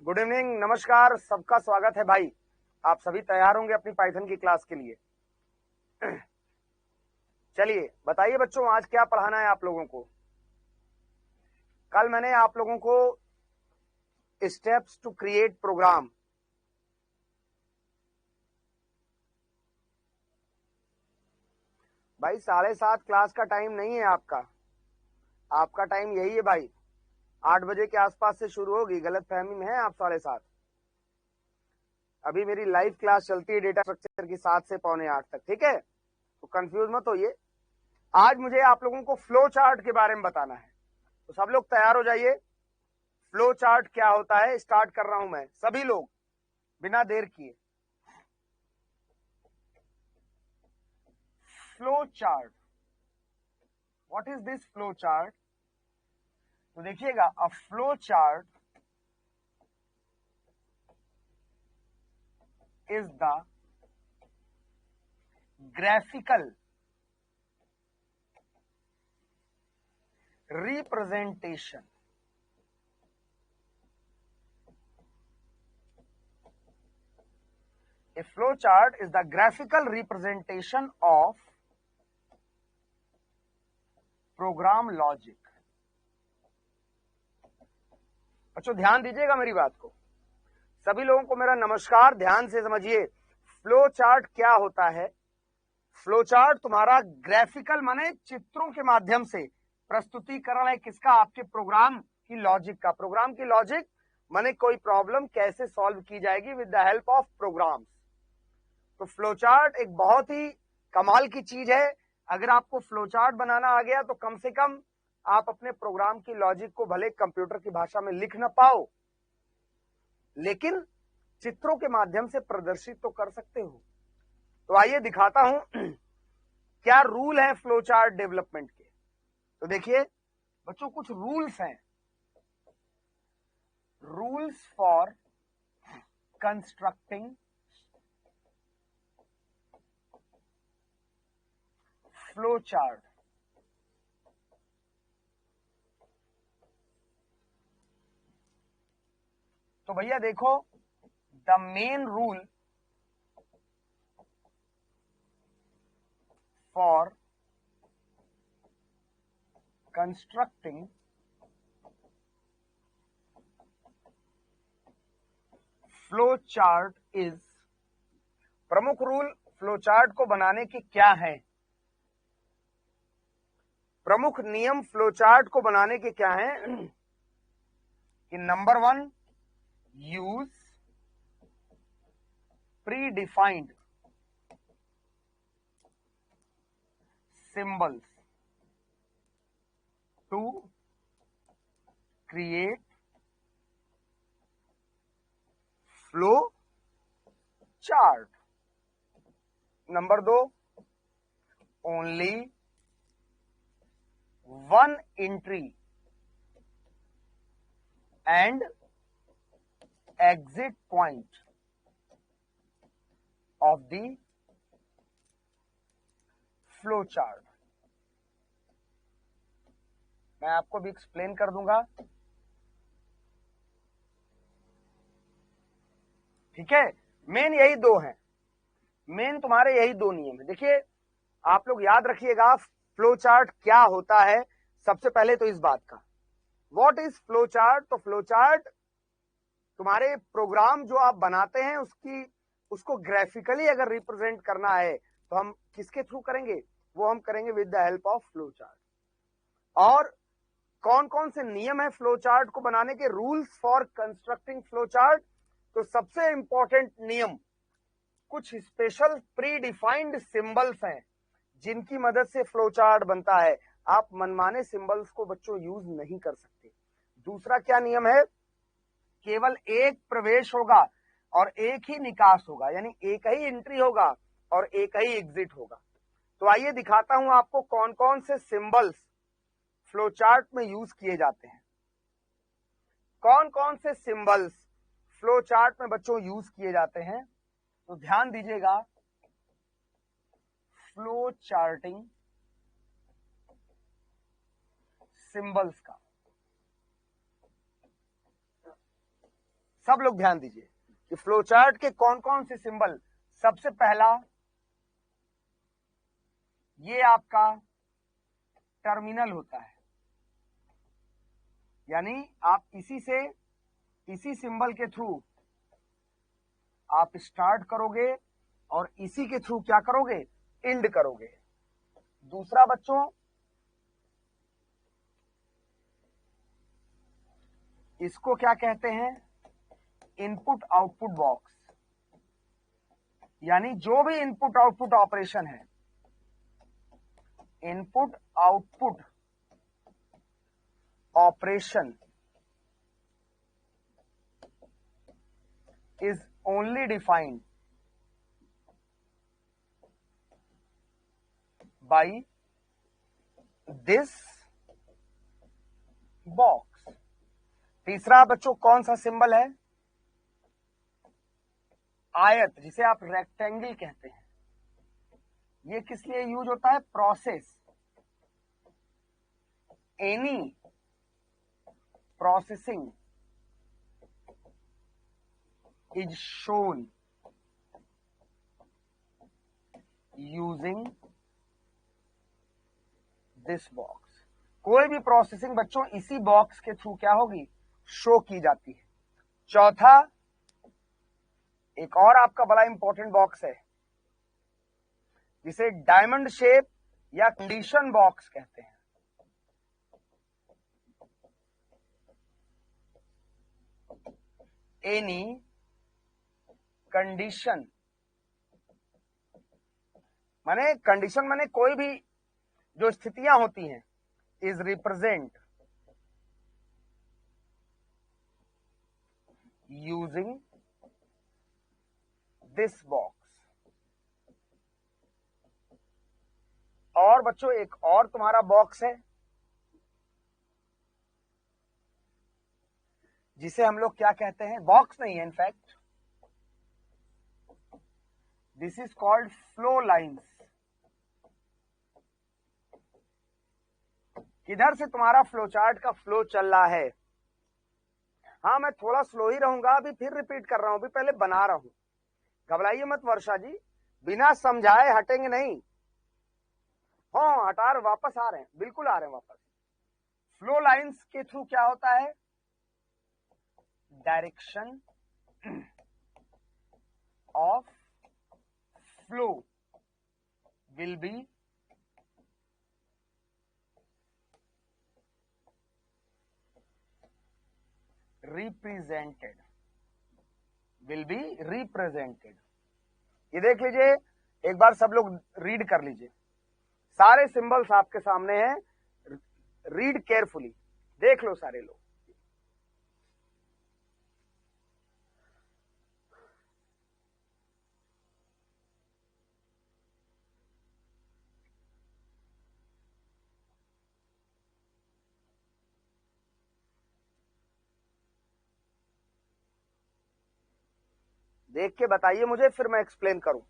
Good evening, नमस्कार, सबका स्वागत है भाई। आप सभी तैयार होंगे अपनी पाइथन की क्लास के लिए। चलिए बताइए बच्चों, आज क्या पढ़ाना है आप लोगों को। कल मैंने आप लोगों को स्टेप्स टू क्रिएट प्रोग्राम, भाई 7:30 क्लास का टाइम नहीं है आपका टाइम यही है भाई। 8 बजे के आसपास से शुरू होगी, गलत फहमी में है आप 7:30। अभी मेरी लाइव क्लास चलती है डेटा स्ट्रक्चर की 7 से 7:45 तक, ठीक है, तो कंफ्यूज मत होइए। आज मुझे आप लोगों को फ्लो चार्ट के बारे में बताना है, तो सब लोग तैयार हो जाइए। फ्लो चार्ट क्या होता है स्टार्ट कर रहा हूं मैं, सभी लोग बिना देर किए। Flow chart, what is this flow chart? तो देखिएगा, a flow chart is the graphical representation a flow chart is the graphical representation of program logic। बच्चों ध्यान दीजिएगा मेरी बात को, सभी लोगों को मेरा नमस्कार, ध्यान से समझिए। फ्लो चार्ट क्या होता है? फ्लो चार्ट तुम्हारा ग्राफिकल माने चित्रों के माध्यम से प्रस्तुतिकरण है किसका? आपके प्रोग्राम की लॉजिक का। प्रोग्राम की लॉजिक माने कोई प्रॉब्लम कैसे सॉल्व की जाएगी with the help of programs. तो फ्लो चार्ट एक बहुत ही कमाल की चीज है। अगर आपको फ्लो चार्ट बनाना आ गया तो कम से कम आप अपने प्रोग्राम की लॉजिक को भले कंप्यूटर की भाषा में लिख ना पाओ, लेकिन चित्रों के माध्यम से प्रदर्शित तो कर सकते हो। तो आइए दिखाता हूं क्या रूल है फ्लो चार्ट डेवलपमेंट के। तो देखिए बच्चों, कुछ रूल्स हैं। Rules for constructing flow chart. तो भैया देखो, the main rule for constructing flow chart is, प्रमुख रूल फ्लो चार्ट को बनाने के क्या है? प्रमुख नियम फ्लो चार्ट को बनाने के क्या है? कि number 1, use predefined symbols to create flow chart. Number 2, only one entry and exit point of the flow chart. मैं आपको भी एक्सप्लेन कर दूंगा, ठीक है। मेन यही दो हैं, मेन तुम्हारे यही दो नियम है। देखिए आप लोग याद रखिएगा फ्लो चार्ट क्या होता है। सबसे पहले तो इस बात का, व्हाट इज फ्लो चार्ट? तो फ्लो चार्ट तुम्हारे प्रोग्राम जो आप बनाते हैं उसको ग्राफिकली अगर रिप्रेजेंट करना है तो हम किसके थ्रू करेंगे? वो हम करेंगे with the help of flow chart. और कौन कौन से नियम है फ्लो चार्ट को बनाने के? Rules for constructing flow chart. तो सबसे इंपॉर्टेंट नियम, कुछ स्पेशल प्री डिफाइंड सिंबल्स हैं जिनकी मदद से फ्लो चार्ट बनता है। आप मनमाने सिंबल्स को बच्चों यूज नहीं कर सकते। दूसरा क्या नियम है? केवल एक प्रवेश होगा और एक ही निकास होगा, यानी एक ही एंट्री होगा और एक ही एग्जिट होगा। तो आइए दिखाता हूं आपको कौन कौन से सिंबल्स फ्लो चार्ट में यूज किए जाते हैं। कौन कौन से सिंबल्स फ्लो चार्ट में बच्चों यूज किए जाते हैं, तो ध्यान दीजिएगा। फ्लो चार्टिंग सिंबल्स का सब लोग ध्यान दीजिए कि फ्लो चार्ट के कौन कौन से सिंबल। सबसे पहला ये आपका टर्मिनल होता है, यानी आप इसी सिंबल के थ्रू आप स्टार्ट करोगे और इसी के थ्रू क्या करोगे, एंड करोगे। दूसरा बच्चों, इसको क्या कहते हैं, इनपुट आउटपुट बॉक्स, यानी जो भी इनपुट आउटपुट ऑपरेशन है, input output operation is only defined by this box। तीसरा बच्चों कौन सा सिंबल है, आयत, जिसे आप रेक्टेंगल कहते हैं। ये किस लिए यूज होता है, process, any processing is shown using this box। कोई भी प्रोसेसिंग बच्चों इसी बॉक्स के थ्रू क्या होगी, शो की जाती है। चौथा, एक और आपका बड़ा इंपॉर्टेंट बॉक्स है जिसे डायमंड शेप या कंडीशन बॉक्स कहते हैं। एनी कंडीशन माने कोई भी जो स्थितियां होती हैं, is represent using this box. और बच्चों एक और तुम्हारा बॉक्स है जिसे हम लोग क्या कहते हैं, बॉक्स नहीं है in fact, this is called flow lines. किधर से तुम्हारा फ्लो चार्ट का फ्लो चल रहा है। हाँ, मैं थोड़ा स्लो ही रहूंगा, अभी फिर रिपीट कर रहा हूं, अभी पहले बना रहा हूं, घबराइए मत वर्षा जी, बिना समझाए हटेंगे नहीं। हाँ, हटा रहे, वापस आ रहे हैं, बिल्कुल आ रहे हैं वापस। फ्लो लाइंस के थ्रू क्या होता है, direction of flow will be represented, ये देख लीजिए, एक बार सब लोग रीड कर लीजिए, सारे सिंबल्स आपके सामने हैं, रीड केयरफुली, देख लो सारे लोग। देख के बताइए मुझे, फिर मैं एक्सप्लेन करूं।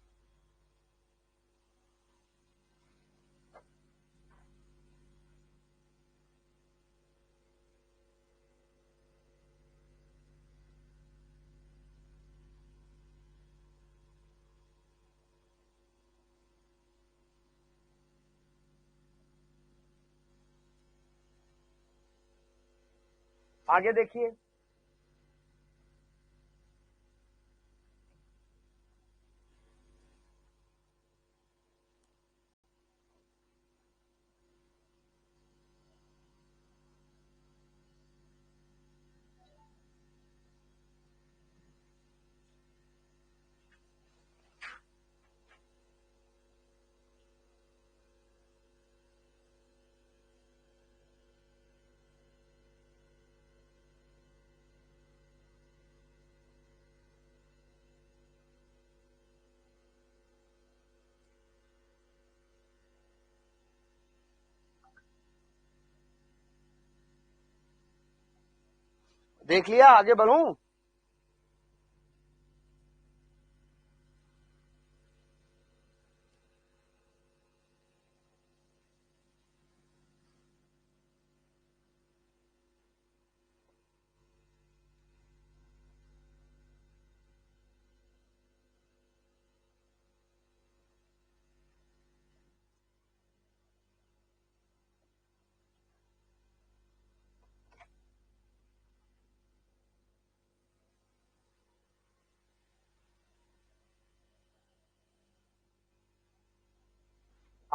आगे देखिए, देख लिया, आगे बढ़ूं।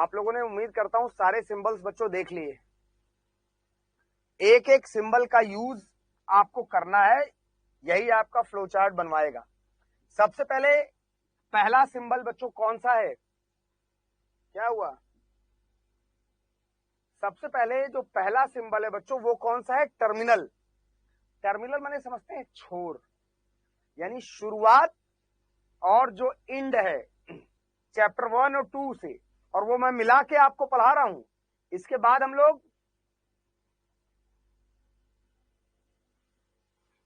आप लोगों ने उम्मीद करता हूं सारे सिंबल्स बच्चों देख लिए। एक एक सिंबल का यूज आपको करना है, यही आपका फ्लो चार्ट बनवाएगा। सबसे पहले पहला सिंबल बच्चों कौन सा है? क्या हुआ? सबसे पहले जो पहला सिंबल है बच्चों वो कौन सा है? टर्मिनल। टर्मिनल माने समझते हैं छोर, यानी शुरुआत और जो एंड है चैप्टर 1 और 2 से, और वो मैं मिला के आपको पढ़ा रहा हूं। इसके बाद हम लोग,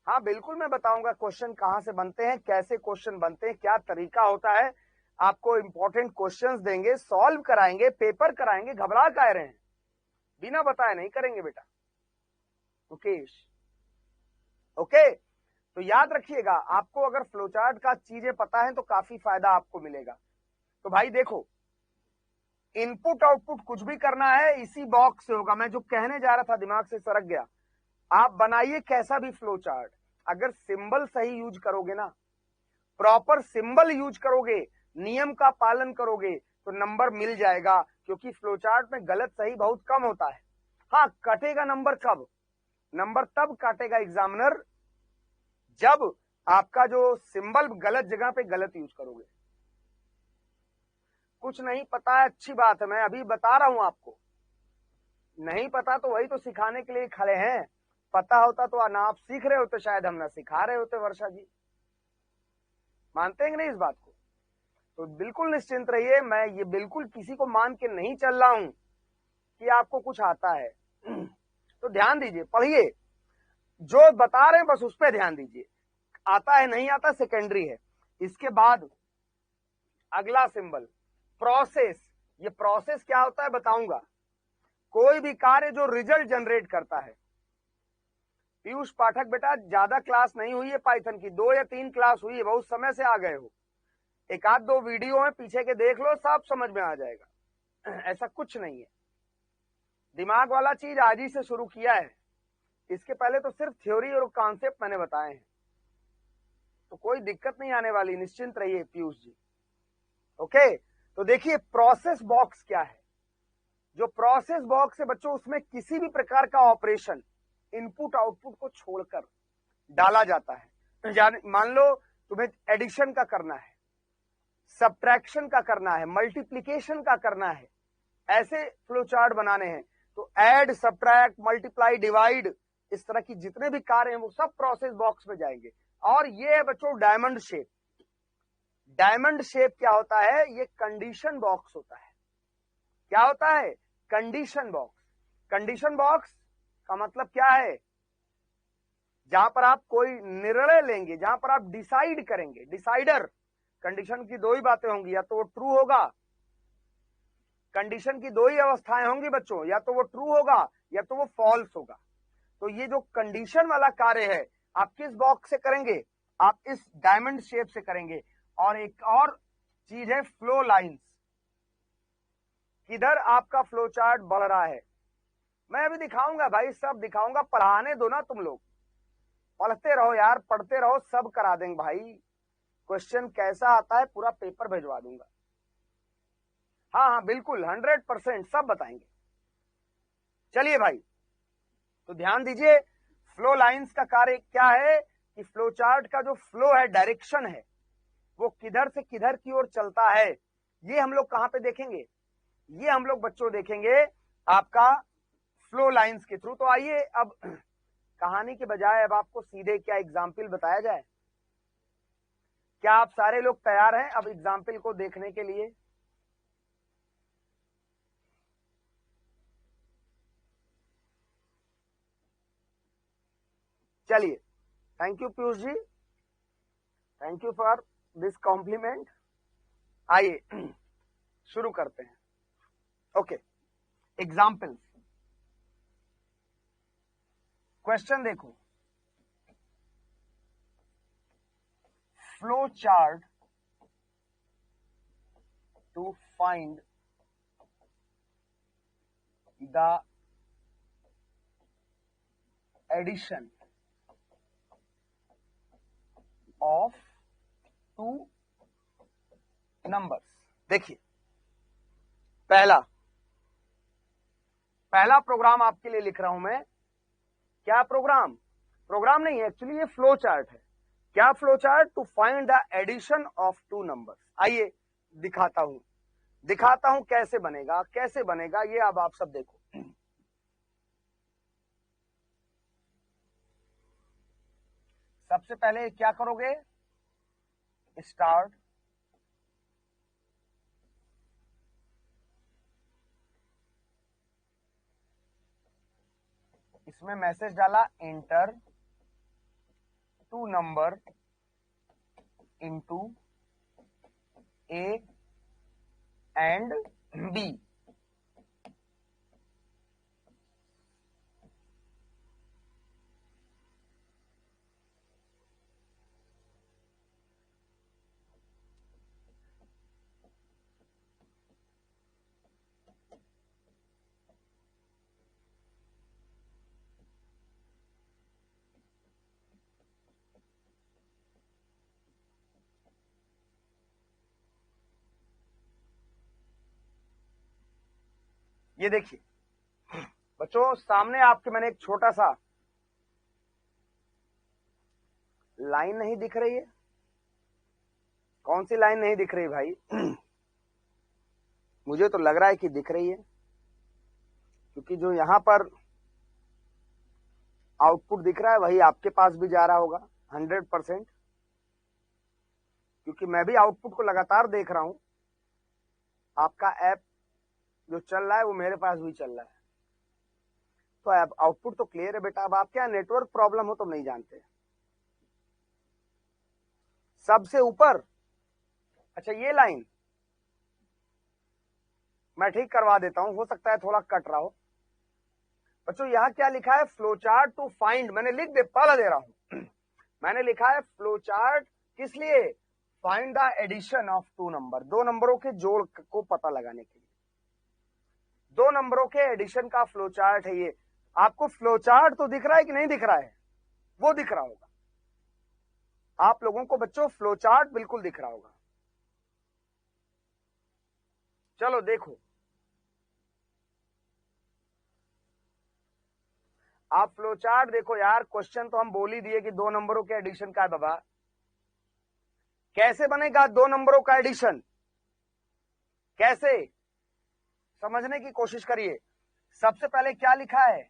हाँ बिल्कुल मैं बताऊंगा क्वेश्चन कहां से बनते हैं, कैसे क्वेश्चन बनते हैं, क्या तरीका होता है। आपको इंपॉर्टेंट क्वेश्चंस देंगे, सॉल्व कराएंगे, पेपर कराएंगे। घबरा कह रहे हैं? बिना बताए नहीं करेंगे बेटा मुकेश। ओके, तो याद रखिएगा, आपको अगर फ्लोचार्ट का चीजें पता है तो काफी फायदा आपको मिलेगा। तो भाई देखो, इनपुट आउटपुट कुछ भी करना है इसी बॉक्स से होगा। मैं जो कहने जा रहा था दिमाग से सरक गया। आप बनाइए कैसा भी फ्लो चार्ट, अगर सिंबल सही यूज करोगे ना, प्रॉपर सिंबल यूज करोगे, नियम का पालन करोगे तो नंबर मिल जाएगा। क्योंकि फ्लो चार्ट में गलत सही बहुत कम होता है। हाँ, कटेगा नंबर कब? नंबर तब काटेगा एग्जामिनर जब आपका जो सिंबल गलत जगह पे गलत यूज करोगे। कुछ नहीं पता है, अच्छी बात है, मैं अभी बता रहा हूं आपको। नहीं पता तो वही तो सिखाने के लिए खड़े हैं। पता होता तो ना आप सीख रहे होते, शायद हम ना सिखा रहे होते। वर्षा जी मानते हैं कि नहीं इस बात को? तो बिल्कुल निश्चिंत रहिए, मैं ये बिल्कुल किसी को मान के नहीं चल रहा हूं कि आपको कुछ आता है। तो ध्यान दीजिए, पढ़िए, जो बता रहे हैं बस उस पर ध्यान दीजिए। आता है नहीं आता सेकेंडरी है। इसके बाद अगला सिंबल प्रोसेस। ये प्रोसेस क्या होता है बताऊंगा। कोई भी कार्य जो रिजल्ट जनरेट करता है। पीयूष पाठक बेटा ज्यादा क्लास नहीं हुई है पाइथन की, 2 या 3 क्लास हुई है, बहुत समय से आ गए हो। एक आध 2 वीडियो है पीछे के, देख लो, सब समझ में आ जाएगा। ऐसा कुछ नहीं है। दिमाग वाला चीज आज ही से शुरू किया है, इसके पहले तो सिर्फ थ्योरी और कॉन्सेप्ट मैंने बताए हैं। तो कोई दिक्कत नहीं आने वाली, निश्चिंत रहिए पीयूष जी। ओके, तो देखिए प्रोसेस बॉक्स क्या है। जो प्रोसेस बॉक्स है बच्चों, उसमें किसी भी प्रकार का ऑपरेशन इनपुट आउटपुट को छोड़कर डाला जाता है। मान लो तुम्हें एडिशन का करना है, सब्ट्रैक्शन का करना है, मल्टीप्लीकेशन का करना है, ऐसे फ्लो चार्ट बनाने हैं तो ऐड, सब्ट्रैक्ट, मल्टीप्लाई, डिवाइड, इस तरह की जितने भी कार्य हैं वो सब प्रोसेस बॉक्स में जाएंगे। और ये है बच्चों डायमंड शेप। डायमंड शेप क्या होता है? ये कंडीशन बॉक्स होता है। क्या होता है? Condition box. कंडीशन बॉक्स का मतलब क्या है? जहां पर आप कोई निर्णय लेंगे, जहां पर आप डिसाइड करेंगे। डिसाइडर, कंडीशन की 2 ही बातें होंगी, या तो वो ट्रू होगा, कंडीशन की 2 ही अवस्थाएं होंगी बच्चों, या तो वो ट्रू होगा या तो वो फॉल्स होगा। तो ये जो कंडीशन वाला कार्य है आप किस बॉक्स से करेंगे? आप इस डायमंड शेप से करेंगे। और एक और चीज है फ्लो लाइंस। किधर आपका फ्लो चार्ट बढ़ रहा है मैं अभी दिखाऊंगा भाई, सब दिखाऊंगा। पढ़ाने दो ना, तुम लोग पढ़ते रहो यार, पढ़ते रहो, सब करा देंगे भाई। क्वेश्चन कैसा आता है पूरा पेपर भिजवा दूंगा। हाँ हाँ बिल्कुल 100% सब बताएंगे। चलिए भाई, तो ध्यान दीजिए, फ्लो लाइंस का कार्य क्या है कि फ्लो चार्ट का जो फ्लो है, डायरेक्शन है, वो किधर से किधर की ओर चलता है, ये हम लोग कहां पे देखेंगे? ये हम लोग बच्चों देखेंगे आपका फ्लो लाइंस के थ्रू। तो आइए अब कहानी के बजाय अब आपको सीधे क्या एग्जाम्पल बताया जाए। क्या आप सारे लोग तैयार हैं अब एग्जाम्पल को देखने के लिए? चलिए, thank you Piyush ji, thank you for this compliment. आइए शुरू करते हैं। Okay, example. क्वेश्चन देखो, flow chart to find the addition of 2 numbers. देखिए पहला पहला प्रोग्राम आपके लिए लिख रहा हूं मैं। क्या प्रोग्राम? प्रोग्राम नहीं है एक्चुअली, ये फ्लो चार्ट है। क्या flow chart? To find the addition of two numbers. आइए दिखाता हूं कैसे बनेगा, कैसे बनेगा ये अब आप सब देखो। सबसे पहले क्या करोगे? स्टार्ट, इसमें मैसेज डाला enter two number into A and B. ये देखिए बच्चों, सामने आपके मैंने एक छोटा सा लाइन नहीं दिख रही है? कौन सी लाइन नहीं दिख रही भाई? मुझे तो लग रहा है कि दिख रही है, क्योंकि जो यहां पर आउटपुट दिख रहा है वही आपके पास भी जा रहा होगा 100%, क्योंकि मैं भी आउटपुट को लगातार देख रहा हूं। आपका ऐप जो चल रहा है वो मेरे पास भी चल रहा है, तो ऐप आउटपुट तो क्लियर है बेटा। अब आप क्या नेटवर्क प्रॉब्लम हो तो नहीं जानते। सबसे ऊपर, अच्छा ये लाइन मैं ठीक करवा देता हूं, हो सकता है थोड़ा कट रहा हो। बच्चों यहां क्या लिखा है? फ्लो चार्ट टू फाइंड, मैंने लिख दे पहला दे रहा हूं। मैंने लिखा है फ्लो चार्ट किस लिए? Find the addition of two number, दो नंबरों के जोड़ को पता लगाने के लिए। दो नंबरों के एडिशन का फ्लो चार्ट है ये। आपको फ्लो चार्ट तो दिख रहा है कि नहीं दिख रहा है? वो दिख रहा होगा आप लोगों को बच्चों, फ्लो चार्ट बिल्कुल दिख रहा होगा। चलो देखो, आप फ्लो चार्ट देखो यार। क्वेश्चन तो हम बोल ही दिए कि दो नंबरों के एडिशन का है बाबा। कैसे बनेगा दो नंबरों का एडिशन? कैसे? समझने की कोशिश करिए। सबसे पहले क्या लिखा है?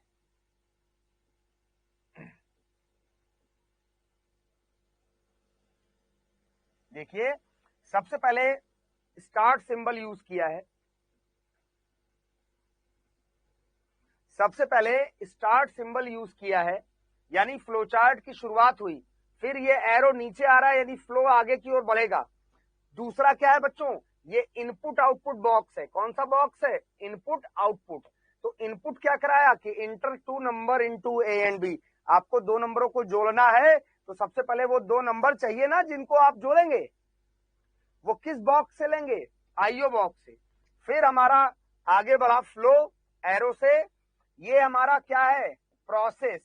देखिए, सबसे पहले स्टार्ट सिंबल यूज किया है। सबसे पहले स्टार्ट सिंबल यूज किया है, यानी फ्लो चार्ट की शुरुआत हुई, फिर ये एरो नीचे आ रहा है, यानी फ्लो आगे की ओर बढ़ेगा। दूसरा क्या है बच्चों? ये इनपुट आउटपुट बॉक्स है। कौन सा बॉक्स है? Input output. तो इनपुट क्या कराया कि enter two number into A and B. आपको दो नंबरों को जोड़ना है, तो सबसे पहले वो दो नंबर चाहिए ना जिनको आप जोड़ेंगे, वो किस बॉक्स से लेंगे? आईओ बॉक्स से। फिर हमारा आगे बढ़ा फ्लो एरो से। ये हमारा क्या है? प्रोसेस।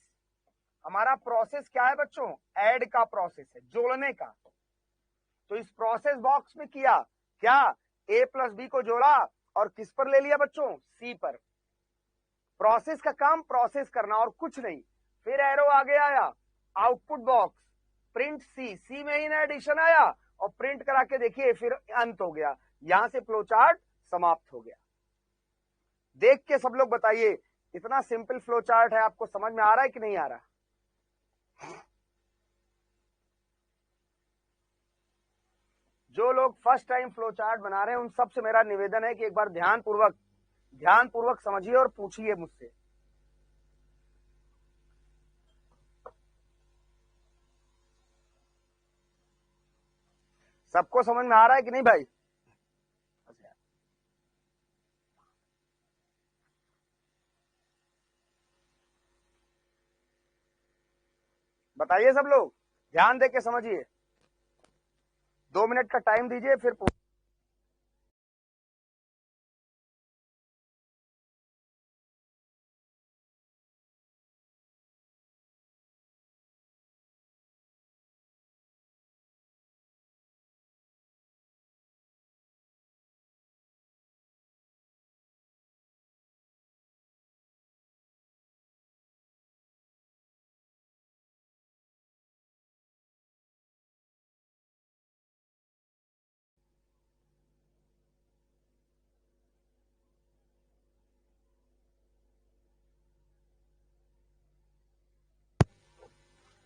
हमारा प्रोसेस क्या है बच्चों? ऐड का प्रोसेस है, जोड़ने का। तो इस प्रोसेस बॉक्स में किया क्या? ए प्लस बी को जोड़ा और किस पर ले लिया बच्चों? सी पर। प्रोसेस का काम प्रोसेस करना और कुछ नहीं। फिर एरो आगे आया, आउटपुट बॉक्स, प्रिंट सी। सी में ही ना एडिशन आया और प्रिंट करा के देखिए, फिर अंत हो गया। यहां से फ्लो चार्ट समाप्त हो गया। देख के सब लोग बताइए, इतना सिंपल फ्लो चार्ट है, आपको समझ में आ रहा है कि नहीं आ रहा? जो लोग फर्स्ट टाइम फ्लो चार्ट बना रहे हैं उन सबसे मेरा निवेदन है कि एक बार ध्यान पूर्वक समझिए और पूछिए मुझसे। सबको समझ में आ रहा है कि नहीं भाई? बताइए सब लोग, ध्यान दे के समझिए। 2 मिनट का टाइम दीजिए, फिर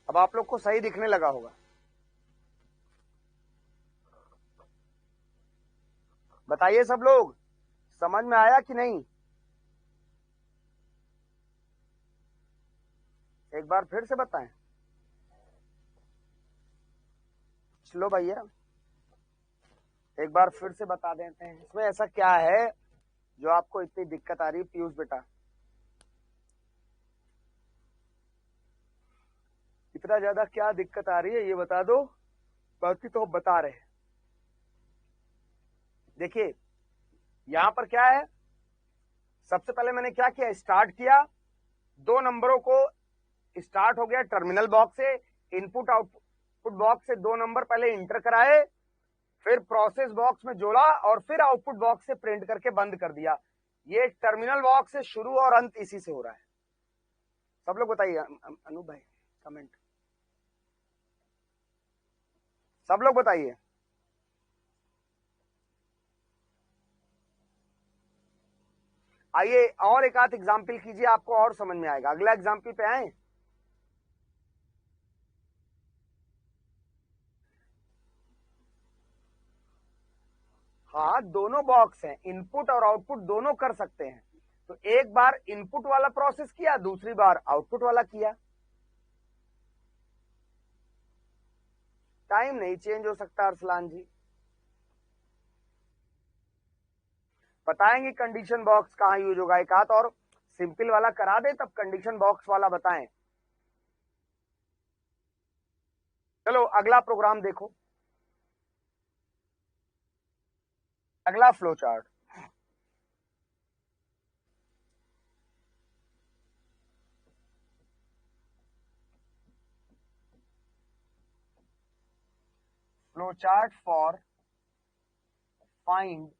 अब आप लोग को सही दिखने लगा होगा। बताइए सब लोग, समझ में आया कि नहीं? एक बार फिर से बताएं। चलो भैया एक बार फिर से बता देते हैं। इसमें ऐसा क्या है जो आपको इतनी दिक्कत आ रही है पीयूष बेटा? इतना ज्यादा क्या दिक्कत आ रही है ये बता दो, बाकी तो हम बता रहे हैं। देखिए यहां पर क्या है, सबसे पहले मैंने क्या किया, स्टार्ट किया, दो नंबरों को स्टार्ट हो गया टर्मिनल बॉक्स से, इनपुट आउटपुट बॉक्स से दो नंबर पहले इंटर कराए, फिर प्रोसेस बॉक्स में जोड़ा और फिर आउटपुट बॉक्स से प्रिंट करके बंद कर दिया। ये टर्मिनल बॉक्स से शुरू और अंत इसी से हो रहा है। सब लोग बताइए, अनूप भाई कमेंट, सब लोग बताइए। आइए और एक आध एग्जाम्पल कीजिए, आपको और समझ में आएगा। अगला एग्जाम्पल पे आए। हाँ दोनों बॉक्स हैं, इनपुट और आउटपुट दोनों कर सकते हैं। तो एक बार इनपुट वाला प्रोसेस किया, दूसरी बार आउटपुट वाला किया। टाइम नहीं चेंज हो सकता अरसलान जी। बताएंगे कंडीशन बॉक्स कहां यूज होगा, एक हाथ और सिंपल वाला करा दे तब कंडीशन बॉक्स वाला बताएं। चलो अगला प्रोग्राम देखो, अगला flow chart. Flow chart for find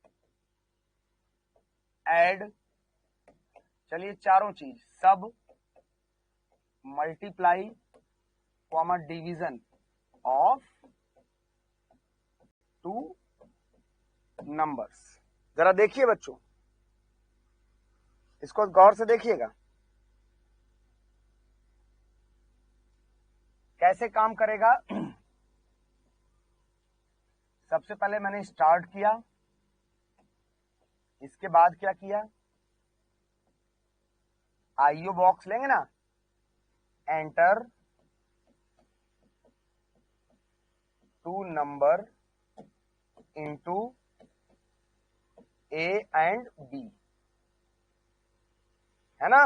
add, चलिए चारों चीज, sub, multiply, comma division of two numbers. जरा देखिए बच्चों, इसको गौर से देखिएगा कैसे काम करेगा। सबसे पहले मैंने स्टार्ट किया, इसके बाद क्या किया, आईओ बॉक्स लेंगे ना, enter two number into A and B, है ना।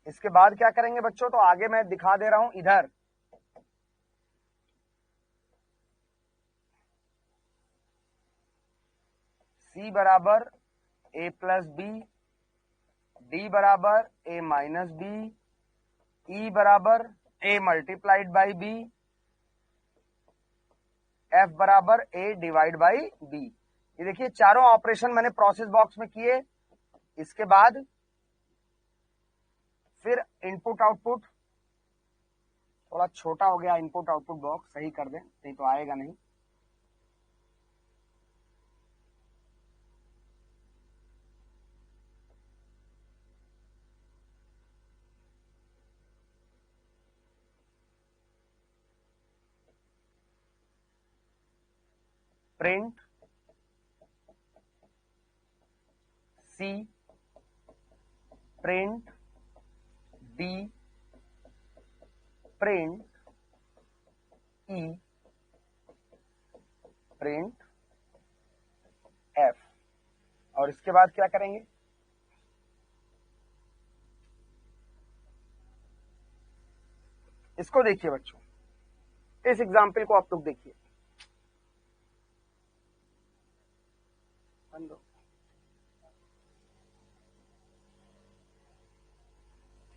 इसके बाद क्या करेंगे बच्चों, तो आगे मैं दिखा दे रहा हूं इधर, सी बराबर ए प्लस बी, डी बराबर ए माइनस बी, ई बराबर ए मल्टीप्लाइड बाई बी, एफ बराबर ए डिवाइड बाई बी। ये देखिए चारों ऑपरेशन मैंने प्रोसेस बॉक्स में किए। इसके बाद फिर इनपुट आउटपुट, थोड़ा छोटा हो गया इनपुट आउटपुट बॉक्स, सही कर दें नहीं तो आएगा नहीं। प्रिंट सी, प्रिंट डी, प्रिंट ई, प्रिंट एफ। और इसके बाद क्या करेंगे, इसको देखिए बच्चों, इस एग्जाम्पल को आप लोग देखिए।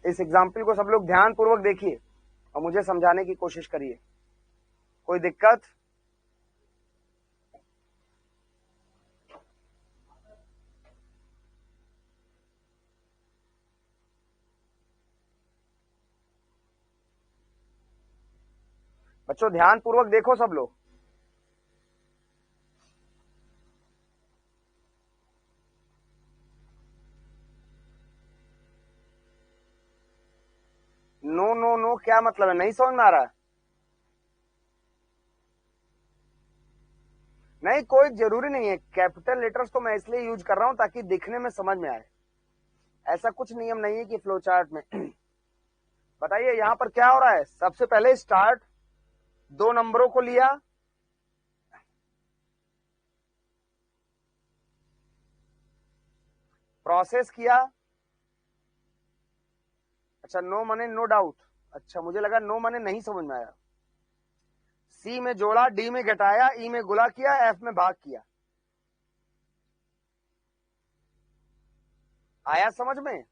इस एग्जाम्पल को सब लोग ध्यान पूर्वक देखिए और मुझे समझाने की कोशिश करिए। कोई दिक्कत? बच्चों ध्यान पूर्वक देखो सब लोग। नो नो नो क्या मतलब है, नहीं समझ में आ रहा? नहीं, कोई जरूरी नहीं है। कैपिटल लेटर्स तो मैं इसलिए यूज कर रहा हूं ताकि दिखने में समझ में आए। ऐसा कुछ नियम नहीं है कि फ्लो चार्ट में बताइए यहां पर क्या हो रहा है। सबसे पहले स्टार्ट, 2 नंबरों को लिया, प्रोसेस किया। अच्छा, नो माने नो डाउट। अच्छा, मुझे लगा नो माने नहीं समझ में आया। सी में जोड़ा, डी में घटाया, ई में गुला किया, एफ में भाग किया। आया समझ में?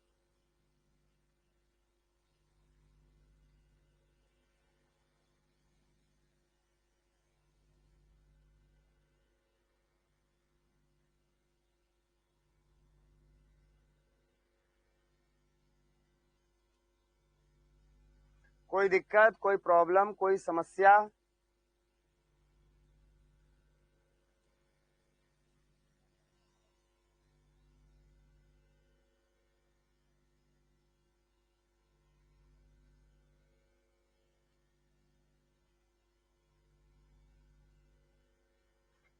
कोई दिक्कत, कोई प्रॉब्लम, कोई समस्या?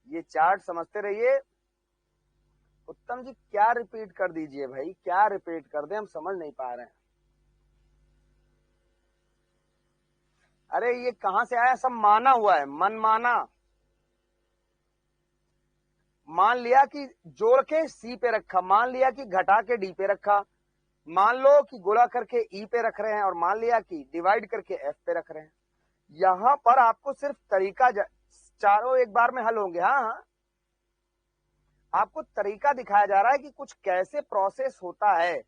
ये चार्ट समझते रहिए। उत्तम जी क्या रिपीट कर दीजिए भाई, क्या रिपीट कर दे, हम समझ नहीं पा रहे हैं। अरे ये कहां से आया, सब माना हुआ है, मन माना। मान लिया कि जोड़ के सी पे रखा, मान लिया कि घटा के डी पे रखा, मान लो कि गुणा करके ई पे रख रहे हैं, और मान लिया कि डिवाइड करके एफ पे रख रहे हैं। यहां पर आपको सिर्फ तरीका, चारों एक बार में हल होंगे। हाँ, आपको तरीका दिखाया जा रहा है कि कुछ कैसे प्रोसेस होता है।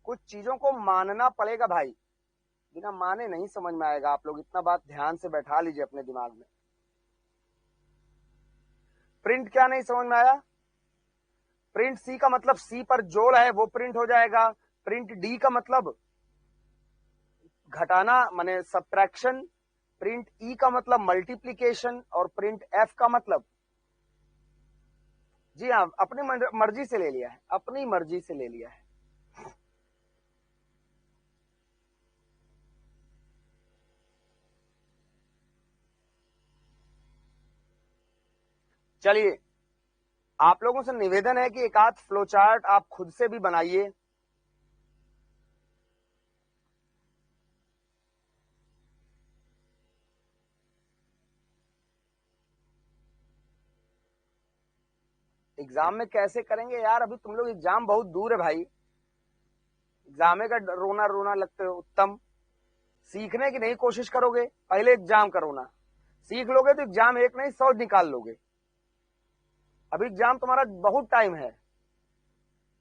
कुछ चीजों को मानना पड़ेगा भाई, बिना माने नहीं समझ में आएगा। आप लोग इतना बात ध्यान से बैठा लीजिए अपने दिमाग में। प्रिंट क्या नहीं समझ में आया? प्रिंट सी का मतलब सी पर जोड़ है वो प्रिंट हो जाएगा। प्रिंट डी का मतलब घटाना माने सब्ट्रैक्शन। प्रिंट ई का मतलब मल्टीप्लीकेशन। और प्रिंट एफ का मतलब, जी हाँ, अपनी मर्जी से ले लिया है, अपनी मर्जी से ले लिया है। चलिए, आप लोगों से निवेदन है कि एक आध फ्लो चार्ट आप खुद से भी बनाइए। एग्जाम में कैसे करेंगे यार, अभी तुम लोग, एग्जाम बहुत दूर है भाई। एग्जाम का रोना रोना लगते हो। उत्तम, सीखने की नहीं कोशिश करोगे, पहले एग्जाम का रोना। सीख लोगे तो एग्जाम एक नहीं 100 निकाल लोगे। अभी एग्जाम तुम्हारा बहुत टाइम है,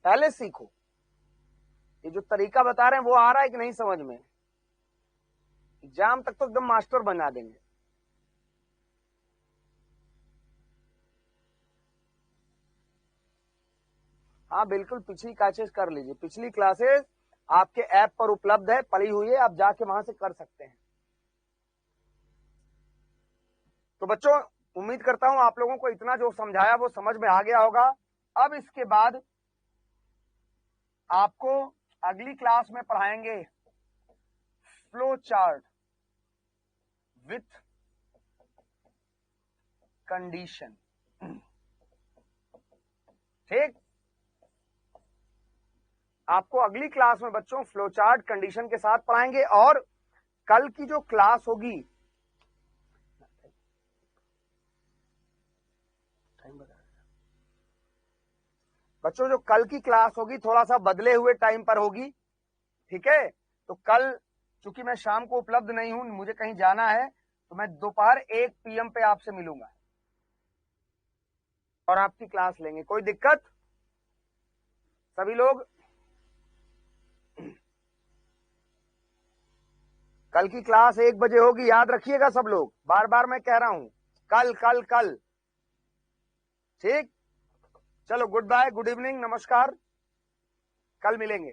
पहले सीखो। ये जो तरीका बता रहे हैं वो आ रहा है कि नहीं समझ में? एग्जाम तक तो एकदम मास्टर बना देंगे। हाँ बिल्कुल, पिछली क्लासेस कर लीजिए। पिछली क्लासेस आपके ऐप पर उपलब्ध है, पड़ी हुई है, आप जाके वहां से कर सकते हैं। तो बच्चों, उम्मीद करता हूं आप लोगों को इतना जो समझाया वो समझ में आ गया होगा। अब इसके बाद आपको अगली क्लास में पढ़ाएंगे फ्लो चार्ट विथ कंडीशन। ठीक, आपको अगली क्लास में बच्चों फ्लो चार्ट कंडीशन के साथ पढ़ाएंगे। और कल की जो क्लास होगी, बच्चों जो कल की क्लास होगी थोड़ा सा बदले हुए टाइम पर होगी। ठीक है, तो कल चूंकि मैं शाम को उपलब्ध नहीं हूं, मुझे कहीं जाना है, तो मैं दोपहर 1 PM पे आपसे मिलूंगा और आपकी क्लास लेंगे। कोई दिक्कत? सभी लोग कल की क्लास 1 बजे होगी, याद रखिएगा सब लोग, बार बार मैं कह रहा हूं, कल कल कल। ठीक, चलो गुड बाय, गुड इवनिंग, नमस्कार, कल मिलेंगे।